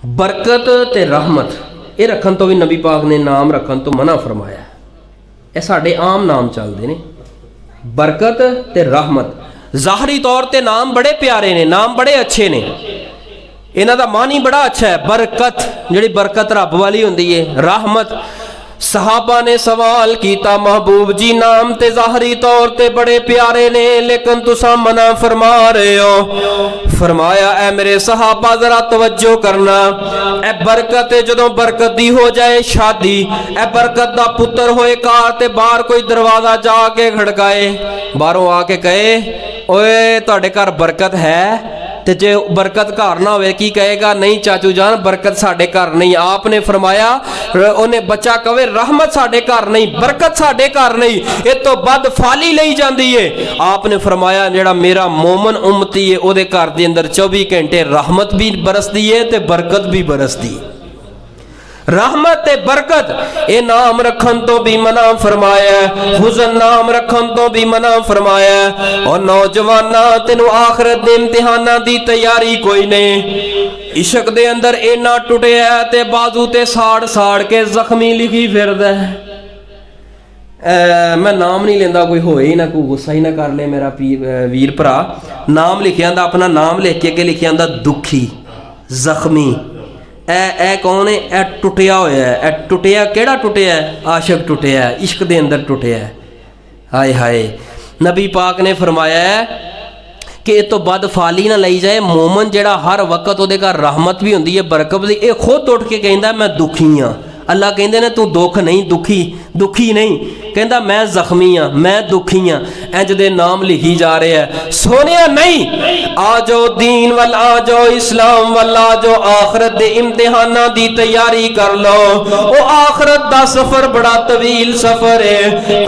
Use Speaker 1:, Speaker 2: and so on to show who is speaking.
Speaker 1: बरकत ते रहमत ये रखन तो भी नबी पाक ने नाम रखन तो मना फरमाया। ये साढ़े आम नाम चलते ने, बरकत ते रहमत। ज़ाहरी तौर ते नाम बड़े प्यारे ने, नाम बड़े अच्छे ने, इन्हां दा मानी बड़ा अच्छा है। बरकत जिहड़ी बरकत रब वाली हुंदी है, रहमत। सहाबा ने सवाल किया, महबूब जी नाम ते ज़ाहरी तौर ते बड़े प्यारे ने, लेकिन तुसा मना फरमा रहे हो। फरमाया, ऐ मेरे सहाबा जरा तवज्जो करना, ए बरकत है जदों बरकत दी हो जाए शादी, ए बरकत दा पुत्र होए कार ते बाहर कोई दरवाजा जाके खड़काए, बाहरों आके कहे ओए तुहाडे घर बरकत है, ते जे बरकत घर ना होवे की कहेगा, नहीं चाचू जान बरकत साडे घर नहीं। आपने फरमाया उन्हें बच्चा कहे रहमत साडे घर नहीं, बरकत साडे घर नहीं, ये तो बद फाली लई जाती है। आपने फरमाया जेड़ा मेरा मोमन उम्मती है उहदे घर दे अंदर 24 घंटे रहमत भी बरसदी है ते बरकत भी बरसदी है। रहमत ते बरकत ये नाम रखन तो भी मना फरमाया, हुज़न नाम रखन तो भी मना फरमाया। और नौजवाना तेनू आखिरत दे इम्तिहाना दी तैयारी कोई नहीं, इश्क दे अंदर इन्ना टुटिया ते बाजू ते साड़ साड़ के जख्मी लिखी फिरदा है। मैं नाम नहीं लेंदा, कोई होए ही ना, कोई गुस्सा ही ना कर ले मेरा वीर भरा। नाम लिखिया आंदा, अपना नाम लिख के लिखिया आंदा दुखी जख्मी। ए कौन है? ए टुटिया होया है। ए टुटिया केड़ा टुटिया है? आशिक टुटिया है, इश्क दे अंदर टुटिया है। हाय हाय, नबी पाक ने फरमाया है कि ये तो बद फाली ना लई जाए। मोमन जेड़ा हर वक्त उहदे घर रहमत भी हुंदी है, बरकत भी। ये खुद उठ के कहंदा मैं दुखी हाँ। अल्लाह कहंदे ने तू दुख नहीं, दुखी नहीं, कहंदा मैं जख्मी हाँ, मैं दुखी हाँ। इंज दे नाम लिखी जा रहे हैं। सोनिया नहीं, आ जाओ दीन वल, आ जाओ इस्लाम वल, आ जाओ आखिरत दे इम्तिहाना दी तैयारी कर लो। ओ आखिरत दा सफर बड़ा तवील सफर है।